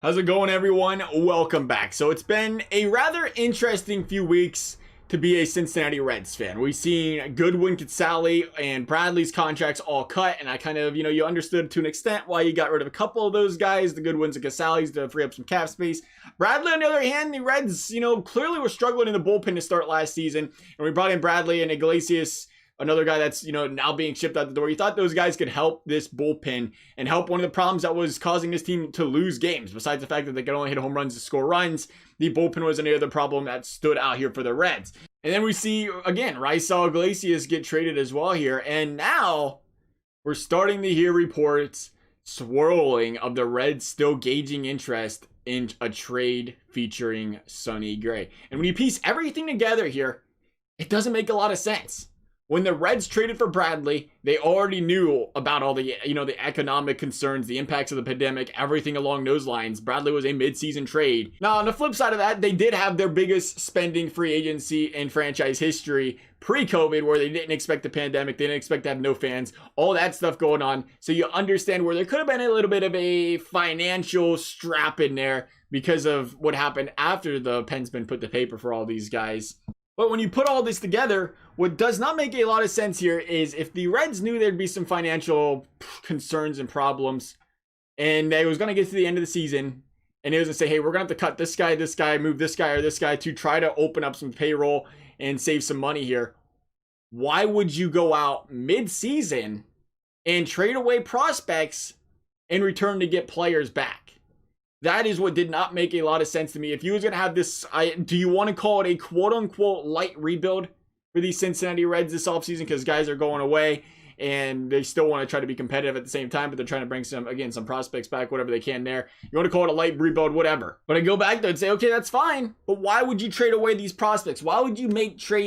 How's it going, everyone? Welcome back. So it's been a rather interesting few weeks to be a Cincinnati Reds fan. We've seen Goodwin, Casale, and Bradley's contracts all cut, and I kind of, you understood to an extent why you got rid of a couple of those guys, the Goodwins and Casales, to free up some cap space. Bradley, on the other hand, the Reds, clearly were struggling in the bullpen to start last season, and we brought in Bradley and Iglesias, another guy that's, now being shipped out the door. You thought those guys could help this bullpen and help one of the problems that was causing this team to lose games. Besides the fact that they could only hit home runs to score runs, the bullpen was another problem that stood out here for the Reds. And then we see, again, raisel, Iglesias get traded as well here. And now we're starting to hear reports swirling of the Reds still gauging interest in a trade featuring Sonny Gray. And when you piece everything together here, it doesn't make a lot of sense. When the Reds traded for Bradley, they already knew about all the, the economic concerns, the impacts of the pandemic, everything along those lines. Bradley was a midseason trade. Now, on the flip side of that, they did have their biggest spending free agency in franchise history pre-COVID, where they didn't expect the pandemic, they didn't expect to have no fans, all that stuff going on. So you understand where there could have been a little bit of a financial strap in there because of what happened after the pen's been put to paper for all these guys. But when you put all this together, what does not make a lot of sense here is if the Reds knew there'd be some financial concerns and problems, and they was going to get to the end of the season, and it was going to say, hey, we're going to have to cut this guy, move this guy or this guy to try to open up some payroll and save some money here. Why would you go out mid-season and trade away prospects in return to get players back? That is what did not make a lot of sense to me. If you was going to have this, do you want to call it a quote-unquote light rebuild for these Cincinnati Reds this offseason because guys are going away and they still want to try to be competitive at the same time, but they're trying to bring some prospects back, whatever they can there. You want to call it a light rebuild, whatever. But I go back there and say, okay, that's fine. But why would you trade away these prospects? Why would you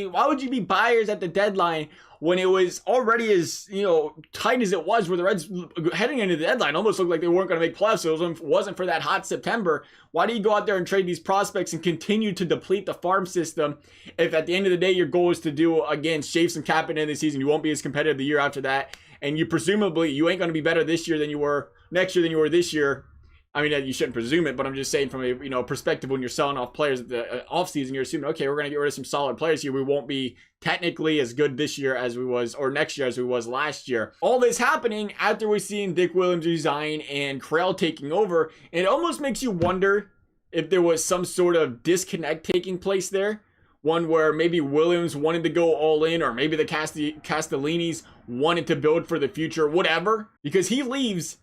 why would you be buyers at the deadline when it was already as, tight as it was, where the Reds heading into the deadline almost looked like they weren't going to make playoffs. So it wasn't for that hot September. Why do you go out there and trade these prospects and continue to deplete the farm system if at the end of the day your goal is to do, again, shave some cap in the season? You won't be as competitive the year after that. And you presumably, you ain't going to be better this year than you were next year than you were this year. I mean, you shouldn't presume it, but I'm just saying from a, perspective, when you're selling off players at the offseason, you're assuming, okay, we're going to get rid of some solid players here. We won't be technically as good this year as we was, or next year as we was last year. All this happening after we're seeing Dick Williams resign and Krell taking over. And it almost makes you wonder if there was some sort of disconnect taking place there. One where maybe Williams wanted to go all in, or maybe the Castellinis wanted to build for the future, whatever. Because he leaves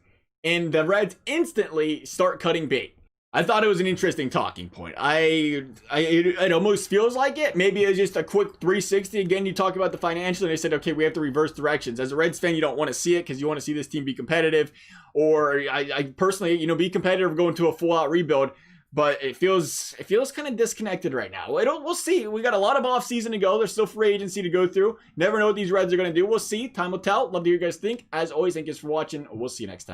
and the Reds instantly start cutting bait. I thought it was an interesting talking point. It almost feels like it. Maybe it's just a quick 360. Again, you talk about the financial, and they said, okay, we have to reverse directions. As a Reds fan, you don't want to see it because you want to see this team be competitive. Or I personally, be competitive going to a full-out rebuild. But it feels kind of disconnected right now. We'll see. We got a lot of offseason to go. There's still free agency to go through. Never know what these Reds are going to do. We'll see. Time will tell. Love to hear you guys think. As always, thank you guys for watching. We'll see you next time.